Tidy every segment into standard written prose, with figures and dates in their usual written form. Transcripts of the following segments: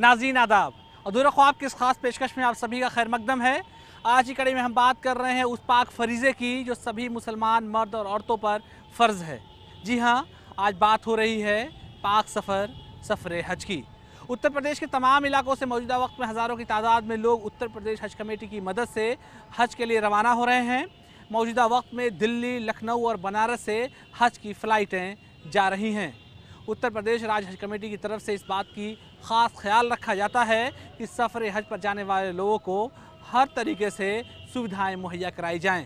नाज़रीन आदाब, अधूरा ख्वाब की इस खास पेशकश में आप सभी का खैर मकदम है। आज की कड़ी में हम बात कर रहे हैं उस पाक फरीज़े की जो सभी मुसलमान मर्द और औरतों पर फ़र्ज़ है। जी हाँ, आज बात हो रही है पाक सफ़र हज की। उत्तर प्रदेश के तमाम इलाकों से मौजूदा वक्त में हज़ारों की तादाद में लोग उत्तर प्रदेश हज कमेटी की मदद से हज के लिए रवाना हो रहे हैं। मौजूदा वक्त में दिल्ली, लखनऊ और बनारस से हज की फ़्लाइटें जा रही हैं। उत्तर प्रदेश राज्य हज कमेटी की तरफ से इस बात की ख़ास ख्याल रखा जाता है कि सफ़र हज पर जाने वाले लोगों को हर तरीके से सुविधाएं मुहैया कराई जाएं।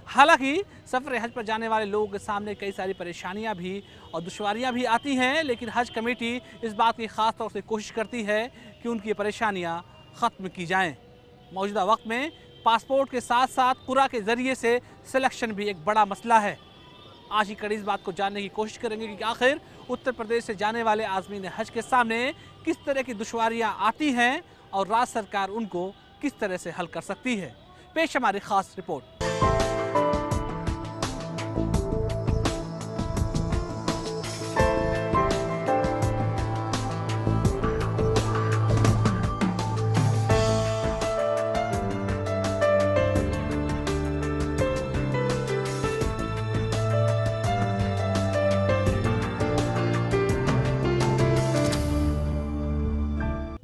हालांकि सफ़र हज पर जाने वाले लोगों के सामने कई सारी परेशानियां भी और दुश्वारियां भी आती हैं, लेकिन हज कमेटी इस बात की ख़ास तौर से कोशिश करती है कि उनकी परेशानियां ख़त्म की जाएं। मौजूदा वक्त में पासपोर्ट के साथ साथ कुरा के ज़रिए से सिलेक्शन भी एक बड़ा मसला है। आज की कड़ी इस बात को जानने की कोशिश करेंगे कि आखिर उत्तर प्रदेश से जाने वाले आज़मीन हज के सामने किस तरह की दुश्वारियां आती हैं और राज्य सरकार उनको किस तरह से हल कर सकती है। पेश हमारी ख़ास रिपोर्ट।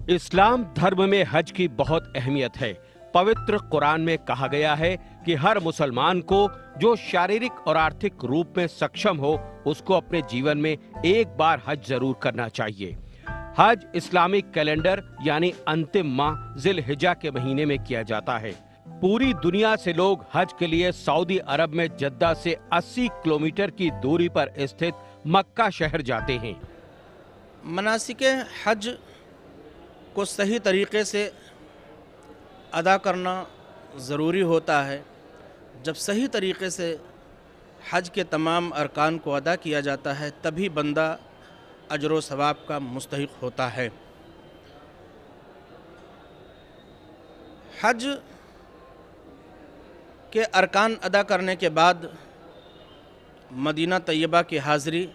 इस्लाम धर्म में हज की बहुत अहमियत है। पवित्र कुरान में कहा गया है कि हर मुसलमान को जो शारीरिक और आर्थिक रूप में सक्षम हो उसको अपने जीवन में एक बार हज जरूर करना चाहिए। हज इस्लामिक कैलेंडर यानी अंतिम माह जिल-हिज्जा के महीने में किया जाता है। पूरी दुनिया से लोग हज के लिए सऊदी अरब में जद्दा से 80 किलोमीटर की दूरी पर स्थित मक्का शहर जाते हैं। मनासिके हज को सही तरीके से अदा करना ज़रूरी होता है। जब सही तरीके से हज के तमाम अरकान को अदा किया जाता है तभी बंदा अजर व सवाब का मुस्तहिक होता है। हज के अरकान अदा करने के बाद मदीना तैयबा की हाज़िरी,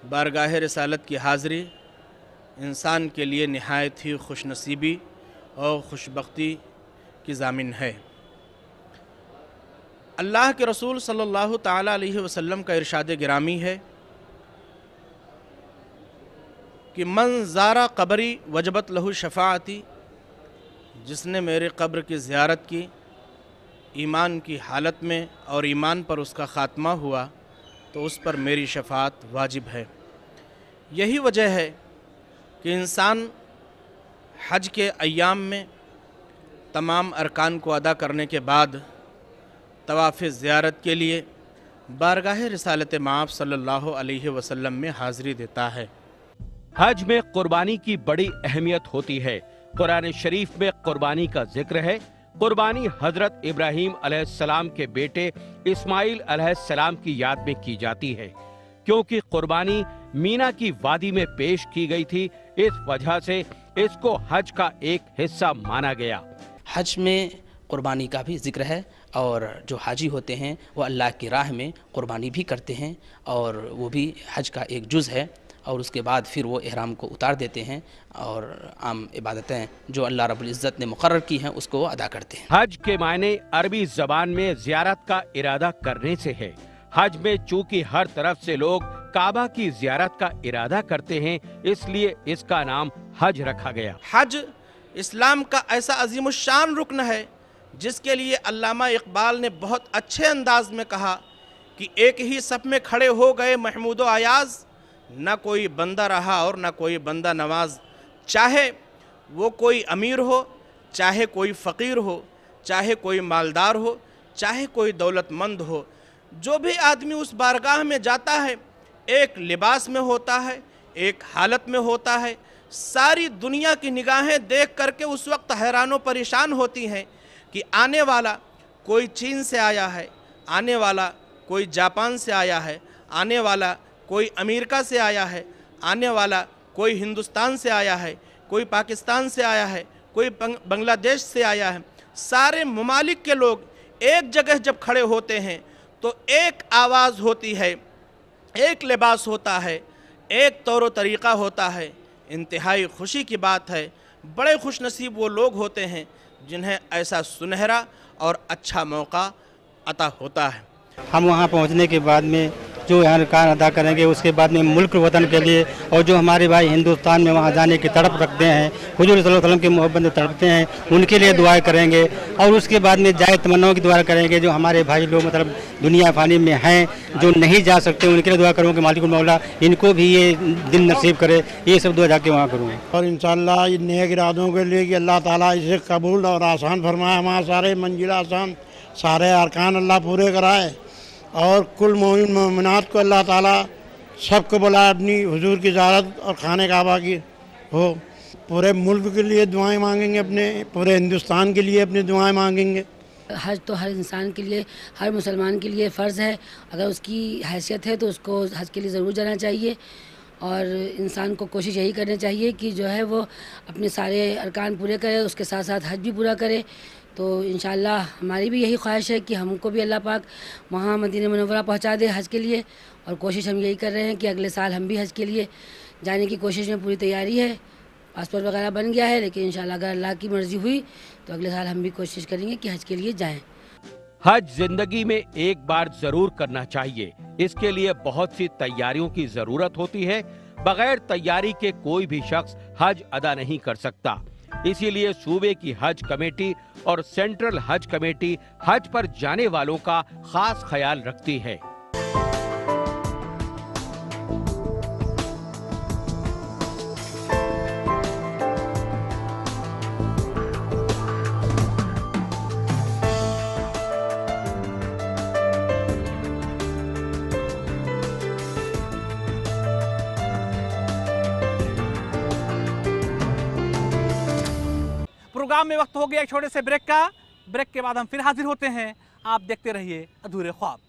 बारगाह रिसालत की हाज़िरी इंसान के लिए निहायत ही खुशनसीबी और खुशबख्ती की ज़ामिन है। अल्लाह के रसूल सल्लल्लाहु ताला अलैहि वसल्लम का इरशाद गिरामी है कि मन ज़ारा क़ब्री वजबत लहू शफ़ाअती, जिसने मेरे क़ब्र की ज़ियारत की ईमान की हालत में और ईमान पर उसका ख़ात्मा हुआ तो उस पर मेरी शफ़ाअत वाजिब है। यही वजह है कि इंसान हज के अय्याम में तमाम अरकान को अदा करने के बाद तवाफ़ ज़ियारत के लिए बारगाह रिसालत माब सल्लल्लाहु अलैहि वसल्लम में हाज़िरी देता है। हज में कुर्बानी की बड़ी अहमियत होती है। कुरान शरीफ में कुर्बानी का जिक्र है। कुर्बानी हजरत इब्राहीम अलैहिस्सलाम के बेटे इस्माइल अलैहिस्सलाम की याद में की जाती है, क्योंकि कुर्बानी मीना की वादी में पेश की गई थी। इस वजह से इसको हज का एक हिस्सा माना गया। हज में कुर्बानी का भी जिक्र है और जो हाजी होते हैं वो अल्लाह की राह में कुर्बानी भी करते हैं और वो भी हज का एक जुज़ है। और उसके बाद फिर वो इहराम को उतार देते हैं और आम इबादतें जो अल्लाह रब्बुल इज़्ज़त ने मुकर्रर की हैं उसको अदा करते हैं। हज के मायने अरबी ज़बान में ज़ियारत का इरादा करने से है। हज में चूंकि हर तरफ से लोग काबा की ज़ियारत का इरादा करते हैं, इसलिए इसका नाम हज रखा गया। हज इस्लाम का ऐसा अजीमुश्शान रुकन है जिसके लिए अल्लामा इकबाल ने बहुत अच्छे अंदाज में कहा कि एक ही सफ में खड़े हो गए महमूद व अयाज, न कोई बंदा रहा और न कोई बंदा नवाज। चाहे वो कोई अमीर हो, चाहे कोई फ़कीर हो, चाहे कोई मालदार हो, चाहे कोई दौलतमंद हो, जो भी आदमी उस बारगाह में जाता है एक लिबास में होता है, एक हालत में होता है। सारी दुनिया की निगाहें देख करके उस वक्त हैरान परेशान होती हैं कि आने वाला कोई चीन से आया है, आने वाला कोई जापान से आया है, आने वाला कोई अमेरिका से आया है, आने वाला कोई हिंदुस्तान से आया है, कोई पाकिस्तान से आया है, कोई बांग्लादेश से आया है। सारे ममालिक के लोग एक जगह जब खड़े होते हैं तो एक आवाज़ होती है, एक लिबास होता है, एक तौर तरीक़ा होता है, इंतहाई खुशी की बात है। बड़े खुशनसीब वो लोग होते हैं जिन्हें ऐसा सुनहरा और अच्छा मौका अता होता है। हम वहाँ पहुँचने के बाद में जो यहाँ कार अदा करेंगे, उसके बाद में मुल्क वतन के लिए, और जो हमारे भाई हिंदुस्तान में वहाँ जाने की तड़प रखते हैं, हुजूर सल्लल्लाहु अलैहि वसल्लम की मोहब्बत में तड़पते हैं, उनके लिए दुआएं करेंगे। और उसके बाद में जाए तमन्नाओं की दुआ करेंगे। जो हमारे भाई लोग मतलब दुनिया फानी में हैं, जो नहीं जा सकते, उनके लिए दुआ करूँगा कि मालिकुल मौला इनको भी ये दिन नसीब करे। ये सब दुआ जाके वहाँ करूँगा। और इंशाअल्लाह इन नेक इरादों के लिए कि अल्लाह ताला इसे कबूल और आसान फरमाए। हमारे सारे मंजिल आसान, सारे अरकान अल्लाह पूरे कराए, और कुल मोमिन मोमिनात को अल्लाह ताला सबको बुलाए अपनी हुजूर की ज़ियारत और खाने काबा की हो। पूरे मुल्क के लिए दुआएं मांगेंगे, अपने पूरे हिंदुस्तान के लिए अपनी दुआएं मांगेंगे। हज तो हर इंसान के लिए, हर मुसलमान के लिए फ़र्ज़ है। अगर उसकी हैसियत है तो उसको हज के लिए ज़रूर जाना चाहिए, और इंसान को कोशिश यही करनी चाहिए कि जो है वो अपने सारे अरकान पूरे करे, उसके साथ साथ हज भी पूरा करे। तो इंशाअल्लाह हमारी भी यही ख्वाहिश है कि हमको भी अल्लाह पाक वहाँ मदीना मुनव्वरा पहुँचा दे हज के लिए, और कोशिश हम यही कर रहे हैं कि अगले साल हम भी हज के लिए जाने की कोशिश में पूरी तैयारी है। पासपोर्ट वगैरह बन गया है, लेकिन इंशाअल्लाह अगर अल्लाह की मर्ज़ी हुई तो अगले साल हम भी कोशिश करेंगे कि हज के लिए जाएं। हज जिंदगी में एक बार जरूर करना चाहिए। इसके लिए बहुत सी तैयारियों की जरूरत होती है। बगैर तैयारी के कोई भी शख्स हज अदा नहीं कर सकता। इसीलिए सूबे की हज कमेटी और सेंट्रल हज कमेटी हज पर जाने वालों का खास ख्याल रखती है। प्रोग्राम में वक्त हो गया एक छोटे से ब्रेक का। ब्रेक के बाद हम फिर हाजिर होते हैं। आप देखते रहिए अधूरे ख्वाब।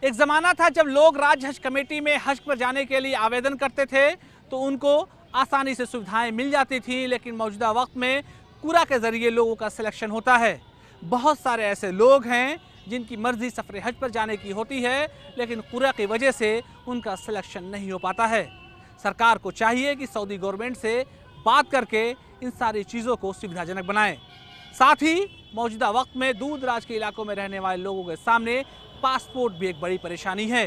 एक ज़माना था जब लोग राज्य हज कमेटी में हज पर जाने के लिए आवेदन करते थे तो उनको आसानी से सुविधाएं मिल जाती थी, लेकिन मौजूदा वक्त में कुरा के ज़रिए लोगों का सिलेक्शन होता है। बहुत सारे ऐसे लोग हैं जिनकी मर्ज़ी सफ़र हज पर जाने की होती है, लेकिन कुरा की वजह से उनका सिलेक्शन नहीं हो पाता है। सरकार को चाहिए कि सऊदी गवर्नमेंट से बात करके इन सारी चीज़ों को सुविधाजनक बनाएं। साथ ही मौजूदा वक्त में दूर दराज के इलाकों में रहने वाले लोगों के सामने पासपोर्ट भी एक बड़ी परेशानी है।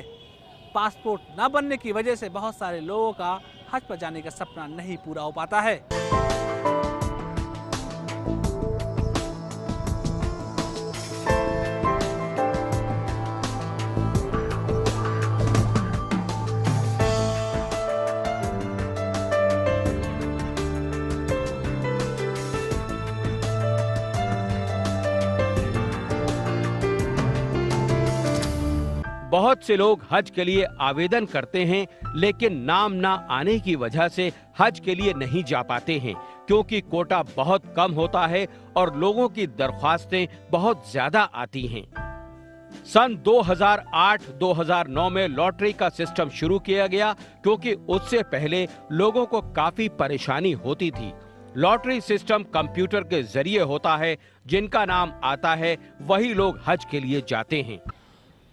पासपोर्ट न बनने की वजह से बहुत सारे लोगों का हज पर जाने का सपना नहीं पूरा हो पाता है। बहुत से लोग हज के लिए आवेदन करते हैं, लेकिन नाम ना आने की वजह से हज के लिए नहीं जा पाते हैं, क्योंकि कोटा बहुत कम होता है और लोगों की दरख्वास्तें बहुत ज्यादा आती हैं। सन 2008-2009 में लॉटरी का सिस्टम शुरू किया गया, क्योंकि उससे पहले लोगों को काफी परेशानी होती थी। लॉटरी सिस्टम कंप्यूटर के जरिए होता है, जिनका नाम आता है वही लोग हज के लिए जाते हैं।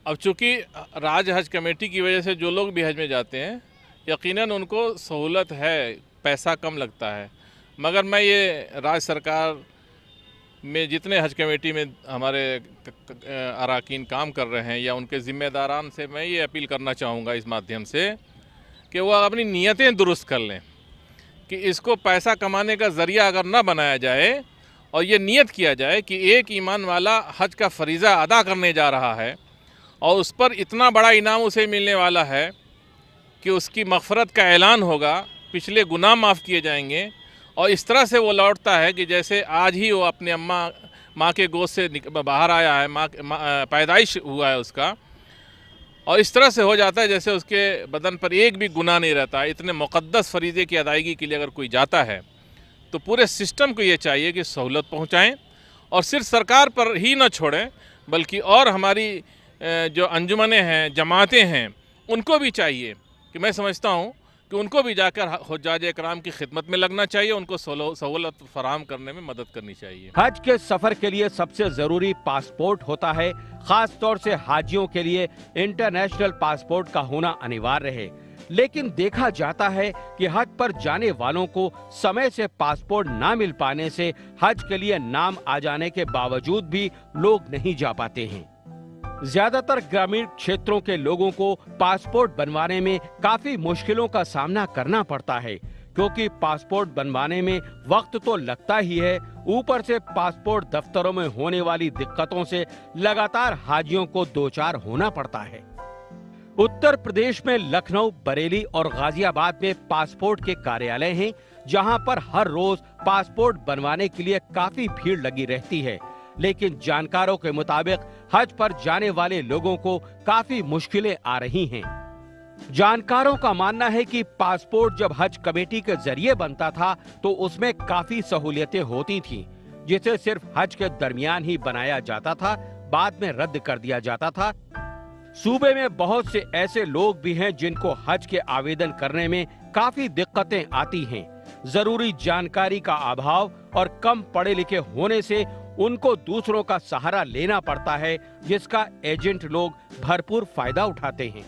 अब चूँकि राज्य हज कमेटी की वजह से जो लोग भी हज में जाते हैं, यकीनन उनको सहूलत है, पैसा कम लगता है। मगर मैं ये राज्य सरकार में जितने हज कमेटी में हमारे अराकीन काम कर रहे हैं या उनके ज़िम्मेदारान से मैं ये अपील करना चाहूँगा इस माध्यम से कि वो अपनी नीयतें दुरुस्त कर लें कि इसको पैसा कमाने का ज़रिया अगर न बनाया जाए और ये नीयत किया जाए कि एक ईमान वाला हज का फरीज़ा अदा करने जा रहा है और उस पर इतना बड़ा इनाम उसे मिलने वाला है कि उसकी मग़फ़रत का ऐलान होगा, पिछले गुनाह माफ़ किए जाएंगे, और इस तरह से वो लौटता है कि जैसे आज ही वो अपने माँ के गोद से बाहर आया है, पैदाइश हुआ है उसका, और इस तरह से हो जाता है जैसे उसके बदन पर एक भी गुनाह नहीं रहता। इतने मुक़द्दस फरीज़े की अदायगी के लिए अगर कोई जाता है तो पूरे सिस्टम को ये चाहिए कि सहूलत पहुँचाएँ, और सिर्फ सरकार पर ही न छोड़ें बल्कि और हमारी जो अंजुमनें हैं, जमातें हैं, उनको भी चाहिए कि मैं समझता हूँ कि उनको भी जाकर हुज्जाज इकराम की खिदमत में लगना चाहिए, उनको सहूलत फराहम करने में मदद करनी चाहिए। हज के सफर के लिए सबसे जरूरी पासपोर्ट होता है। खास तौर से हाजियों के लिए इंटरनेशनल पासपोर्ट का होना अनिवार्य है। लेकिन देखा जाता है कि हज पर जाने वालों को समय से पासपोर्ट ना मिल पाने से हज के लिए नाम आ जाने के बावजूद भी लोग नहीं जा पाते हैं। ज्यादातर ग्रामीण क्षेत्रों के लोगों को पासपोर्ट बनवाने में काफी मुश्किलों का सामना करना पड़ता है, क्योंकि पासपोर्ट बनवाने में वक्त तो लगता ही है, ऊपर से पासपोर्ट दफ्तरों में होने वाली दिक्कतों से लगातार हाजियों को दो चार होना पड़ता है। उत्तर प्रदेश में लखनऊ, बरेली और गाजियाबाद में पासपोर्ट के कार्यालय हैं, जहां पर हर रोज पासपोर्ट बनवाने के लिए काफी भीड़ लगी रहती है। लेकिन जानकारों के मुताबिक हज पर जाने वाले लोगों को काफी मुश्किलें आ रही हैं। जानकारों का मानना है कि पासपोर्ट जब हज कमेटी के जरिए बनता था तो उसमें काफी सहूलियतें होती थीं, जिसे सिर्फ हज के दरमियान ही बनाया जाता था, बाद में रद्द कर दिया जाता था। सूबे में बहुत से ऐसे लोग भी हैं जिनको हज के आवेदन करने में काफी दिक्कतें आती हैं। जरूरी जानकारी का अभाव और कम पढ़े लिखे होने से उनको दूसरों का सहारा लेना पड़ता है, जिसका एजेंट लोग भरपूर फायदा उठाते हैं।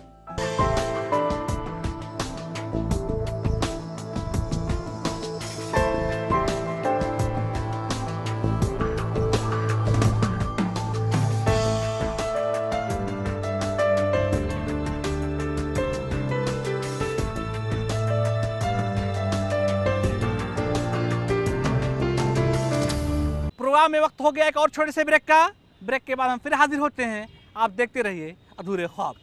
प्रोग्राम में वक्त हो गया एक और छोटे से ब्रेक का। ब्रेक के बाद हम फिर हाजिर होते हैं। आप देखते रहिए अधूरे ख्वाब।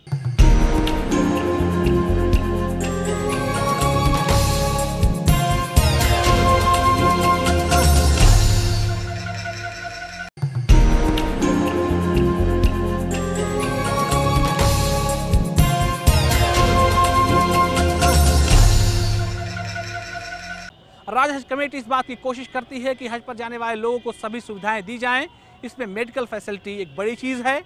राज्य हज कमेटी इस बात की कोशिश करती है कि हज पर जाने वाले लोगों को सभी सुविधाएं दी जाएं। इसमें मेडिकल फैसिलिटी एक बड़ी चीज़ है।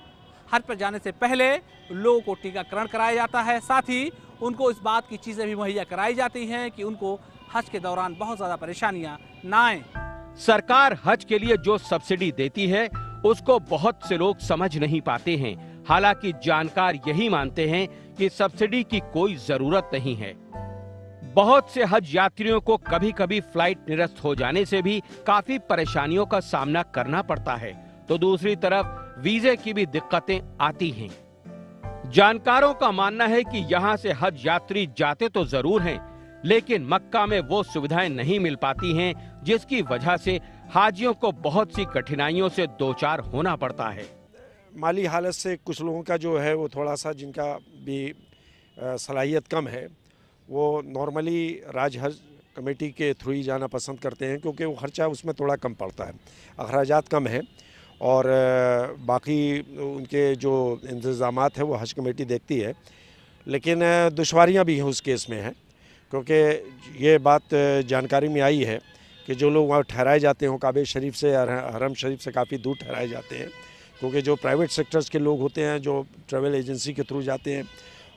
हज पर जाने से पहले लोगों को टीकाकरण कराया जाता है, साथ ही उनको इस बात की चीज़ें भी मुहैया कराई जाती हैं कि उनको हज के दौरान बहुत ज़्यादा परेशानियां ना आएं। सरकार हज के लिए जो सब्सिडी देती है उसको बहुत से लोग समझ नहीं पाते हैं। हालांकि जानकार यही मानते हैं कि सब्सिडी की कोई जरूरत नहीं है। बहुत से हज यात्रियों को कभी कभी फ्लाइट निरस्त हो जाने से भी काफी परेशानियों का सामना करना पड़ता है, तो दूसरी तरफ वीजे की भी दिक्कतें आती हैं। जानकारों का मानना है कि यहाँ से हज यात्री जाते तो जरूर हैं, लेकिन मक्का में वो सुविधाएं नहीं मिल पाती हैं, जिसकी वजह से हाजियों को बहुत सी कठिनाइयों से दो चार होना पड़ता है। माली हालत से कुछ लोगों का जो है वो थोड़ा सा, जिनका भी सलाहियत कम है, वो नॉर्मली राज हज कमेटी के थ्रू ही जाना पसंद करते हैं, क्योंकि वो खर्चा उसमें थोड़ा कम पड़ता है, अखराजात कम है और बाकी उनके जो इंतज़ामात है वो हज कमेटी देखती है। लेकिन दुश्वारियां भी हैं उस केस में हैं, क्योंकि ये बात जानकारी में आई है कि जो लोग वहाँ ठहराए जाते हों, काबे शरीफ से, हरम शरीफ से काफ़ी दूर ठहराए जाते हैं, क्योंकि जो प्राइवेट सेक्टर्स के लोग होते हैं जो ट्रैवल एजेंसी के थ्रू जाते हैं,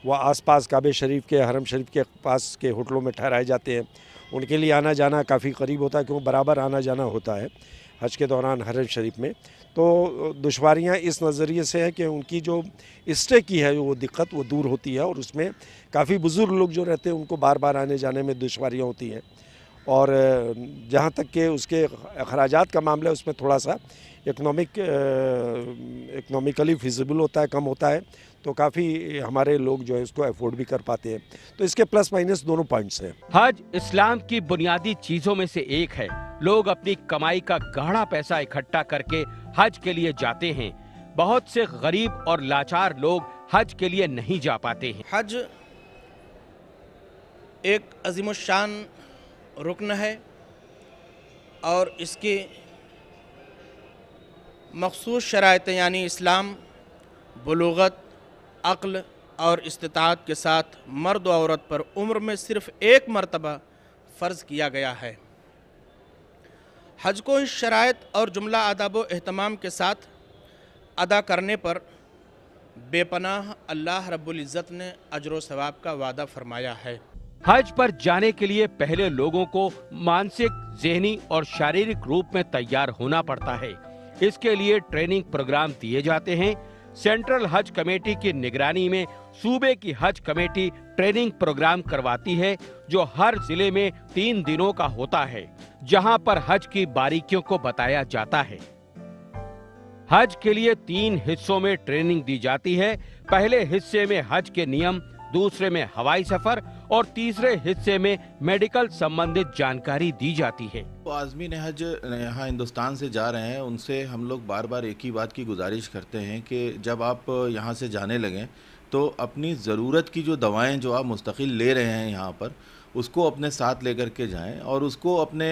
वह आसपास काबे शरीफ के, हरम शरीफ के पास के होटलों में ठहराए जाते हैं। उनके लिए आना जाना काफ़ी करीब होता है, क्योंकि बराबर आना जाना होता है हज के दौरान हरम शरीफ में। तो दुश्वारियाँ इस नज़रिए से है कि उनकी जो स्टे की है वो दिक्कत वो दूर होती है, और उसमें काफ़ी बुज़ुर्ग लोग जो रहते हैं उनको बार बार आने जाने में दुश्वारियाँ होती हैं। और जहाँ तक कि उसके अखराजात का मामला है, उसमें थोड़ा सा इकोनॉमिकली फिजिबल होता है, कम होता है, तो काफ़ी हमारे लोग जो है इसको अफोर्ड भी कर पाते हैं। तो इसके प्लस माइनस दोनों पॉइंट्स हैं। हज इस्लाम की बुनियादी चीजों में से एक है। लोग अपनी कमाई का गाढ़ा पैसा इकट्ठा करके हज के लिए जाते हैं। बहुत से गरीब और लाचार लोग हज के लिए नहीं जा पाते हैं। हज एक अजीमुशान रुकन है और इसकी मखसूस शराइतें यानी इस्लाम, बुलूगत, अक्ल और इस्तिताअत के साथ मर्द और औरत पर उम्र में सिर्फ़ एक मरतबा फ़र्ज़ किया गया है। हज को इस शराइत और जुमला आदाब व एहतमाम के साथ अदा करने पर बेपनाह अल्लाह रब्बुल इज़्ज़त ने अजर व सवाब का वादा फरमाया है। हज पर जाने के लिए पहले लोगों को मानसिक, ज़हनी और शारीरिक रूप में तैयार होना पड़ता है। इसके लिए ट्रेनिंग प्रोग्राम दिए जाते हैं। सेंट्रल हज कमेटी की निगरानी में सूबे की हज कमेटी ट्रेनिंग प्रोग्राम करवाती है, जो हर जिले में 3 दिनों का होता है, जहां पर हज की बारीकियों को बताया जाता है। हज के लिए 3 हिस्सों में ट्रेनिंग दी जाती है। पहले हिस्से में हज के नियम, दूसरे में हवाई सफर और तीसरे हिस्से में मेडिकल संबंधित जानकारी दी जाती है। तो आज़मीन हज यहाँ हिंदुस्तान से जा रहे हैं, उनसे हम लोग बार बार एक ही बात की गुजारिश करते हैं कि जब आप यहाँ से जाने लगें तो अपनी ज़रूरत की जो दवाएं जो आप मुस्तकिल ले रहे हैं यहाँ पर, उसको अपने साथ लेकर के जाएं और उसको अपने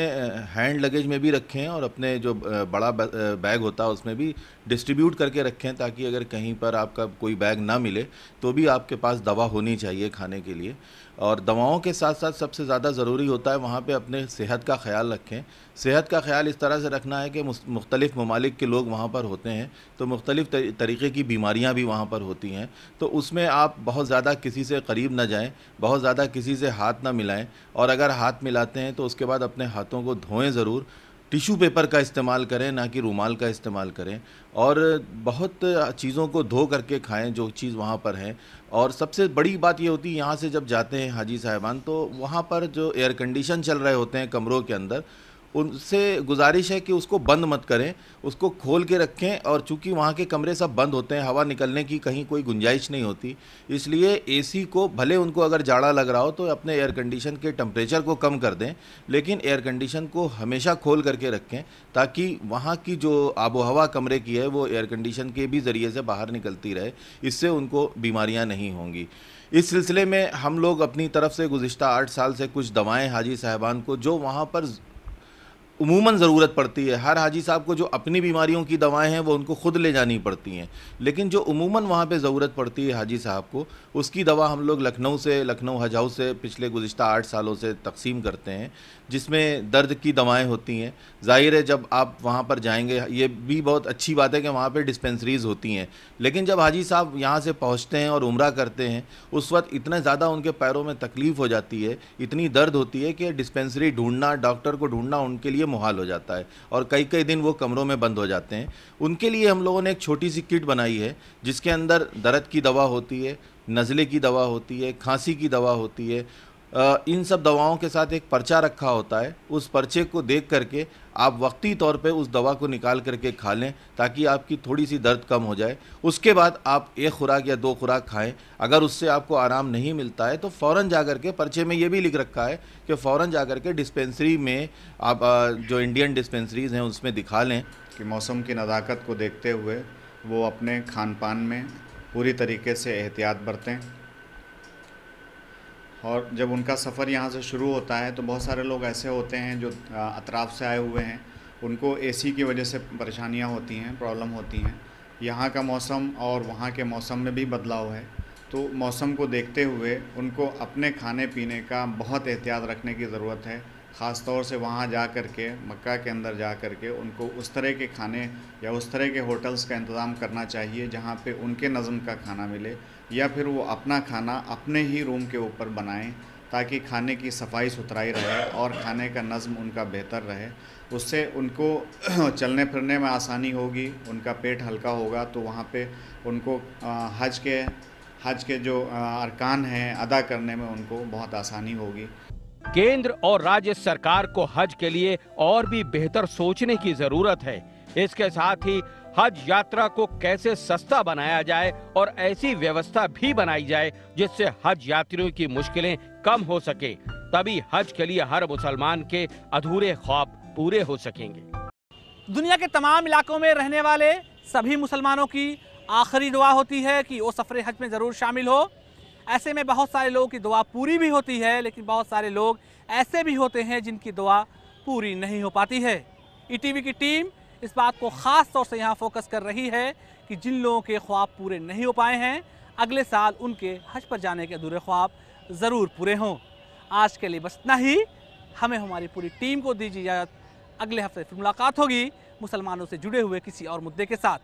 हैंड लगेज में भी रखें और अपने जो बड़ा बैग होता है उसमें भी डिस्ट्रीब्यूट करके रखें, ताकि अगर कहीं पर आपका कोई बैग ना मिले तो भी आपके पास दवा होनी चाहिए खाने के लिए। और दवाओं के साथ साथ सबसे ज़्यादा ज़रूरी होता है वहाँ पे अपने सेहत का ख्याल रखें। सेहत का ख्याल इस तरह से रखना है कि मुख्तलिफ़ ममालिक के लोग वहाँ पर होते हैं, तो मुख्तलिफ़ तरीक़े की बीमारियाँ भी वहाँ पर होती हैं, तो उसमें आप बहुत ज़्यादा किसी से करीब ना जाएं, बहुत ज़्यादा किसी से हाथ ना मिलाएं, और अगर हाथ मिलाते हैं तो उसके बाद अपने हाथों को धोएं ज़रूर। टिश्यू पेपर का इस्तेमाल करें, ना कि रुमाल का इस्तेमाल करें, और बहुत चीज़ों को धो करके खाएं जो चीज़ वहाँ पर है। और सबसे बड़ी बात ये होती है, यहाँ से जब जाते हैं हाजी साहिबान, तो वहाँ पर जो एयर कंडीशन चल रहे होते हैं कमरों के अंदर, उनसे गुजारिश है कि उसको बंद मत करें, उसको खोल के रखें। और चूंकि वहाँ के कमरे सब बंद होते हैं, हवा निकलने की कहीं कोई गुंजाइश नहीं होती, इसलिए एसी को, भले उनको अगर जाड़ा लग रहा हो तो अपने एयर कंडीशन के टेम्परेचर को कम कर दें, लेकिन एयर कंडीशन को हमेशा खोल करके रखें, ताकि वहाँ की जो आबो हवा कमरे की है वो एयर कंडीशन के भी ज़रिए से बाहर निकलती रहे, इससे उनको बीमारियाँ नहीं होंगी। इस सिलसिले में हम लोग अपनी तरफ से गुज़िश्ता 8 साल से कुछ दवाएँ हाजी साहिबान को, जो वहाँ पर उमूमन ज़रूरत पड़ती है, हर हाजी साहब को जो अपनी बीमारियों की दवाएं हैं वो उनको खुद ले जानी पड़ती हैं, लेकिन जो उमूमन वहाँ पे ज़रूरत पड़ती है हाजी साहब को, उसकी दवा हम लोग लखनऊ हज हाउस से पिछले गुज़िश्ता 8 सालों से तकसीम करते हैं, जिसमें दर्द की दवाएं होती हैं। ज़ाहिर है जब आप वहाँ पर जाएंगे, ये भी बहुत अच्छी बात है कि वहाँ पे डिस्पेंसरीज़ होती हैं, लेकिन जब हाजी साहब यहाँ से पहुँचते हैं और उम्रा करते हैं, उस वक्त इतना ज़्यादा उनके पैरों में तकलीफ़ हो जाती है, इतनी दर्द होती है कि डिस्पेंसरी ढूंढना, डॉक्टर को ढूंढना उनके लिए मुहाल हो जाता है, और कई कई दिन वो कमरों में बंद हो जाते हैं। उनके लिए हम लोगों ने एक छोटी सी किट बनाई है, जिसके अंदर दर्द की दवा होती है, नज़ले की दवा होती है, खांसी की दवा होती है। इन सब दवाओं के साथ एक पर्चा रखा होता है, उस पर्चे को देख करके आप वक्ती तौर पे उस दवा को निकाल करके खा लें, ताकि आपकी थोड़ी सी दर्द कम हो जाए। उसके बाद आप 1 खुराक या 2 खुराक खाएं। अगर उससे आपको आराम नहीं मिलता है तो फ़ौरन जा कर के, पर्चे में ये भी लिख रखा है कि फ़ौरन जा कर के डिस्पेंसरी में आप जो इंडियन डिस्पेंसरीज़ हैं उसमें दिखा लें। कि मौसम की नज़ाकत को देखते हुए वो अपने खान पान में पूरी तरीके से एहतियात बरतें। और जब उनका सफ़र यहाँ से शुरू होता है तो बहुत सारे लोग ऐसे होते हैं जो अतराफ़ से आए हुए हैं, उनको एसी की वजह से परेशानियाँ होती हैं, प्रॉब्लम होती हैं। यहाँ का मौसम और वहाँ के मौसम में भी बदलाव है, तो मौसम को देखते हुए उनको अपने खाने पीने का बहुत एहतियात रखने की ज़रूरत है। ख़ास तौर से वहाँ जा कर के, मक्का के अंदर जा कर के उनको उस तरह के खाने या उस तरह के होटल्स का इंतज़ाम करना चाहिए जहाँ पे उनके नज़म का खाना मिले, या फिर वो अपना खाना अपने ही रूम के ऊपर बनाएं, ताकि खाने की सफाई सुथराई रहे और खाने का नज़म उनका बेहतर रहे। उससे उनको चलने फिरने में आसानी होगी, उनका पेट हल्का होगा, तो वहाँ पे उनको हज के जो अरकान हैं अदा करने में उनको बहुत आसानी होगी। केंद्र और राज्य सरकार को हज के लिए और भी बेहतर सोचने की जरूरत है। इसके साथ ही हज यात्रा को कैसे सस्ता बनाया जाए और ऐसी व्यवस्था भी बनाई जाए जिससे हज यात्रियों की मुश्किलें कम हो सके, तभी हज के लिए हर मुसलमान के अधूरे ख्वाब पूरे हो सकेंगे। दुनिया के तमाम इलाकों में रहने वाले सभी मुसलमानों की आखिरी दुआ होती है कि वो सफ़र हज में ज़रूर शामिल हो। ऐसे में बहुत सारे लोगों की दुआ पूरी भी होती है, लेकिन बहुत सारे लोग ऐसे भी होते हैं जिनकी दुआ पूरी नहीं हो पाती है। ईटीवी की टीम इस बात को ख़ास तौर से यहाँ फोकस कर रही है कि जिन लोगों के ख्वाब पूरे नहीं हो पाए हैं, अगले साल उनके हज पर जाने के अधूरे ख्वाब ज़रूर पूरे हों। आज के लिए बस इतना ही। हमें हमारी पूरी टीम को दीजिए इजाज़त। अगले हफ्ते फिर मुलाकात होगी मुसलमानों से जुड़े हुए किसी और मुद्दे के साथ।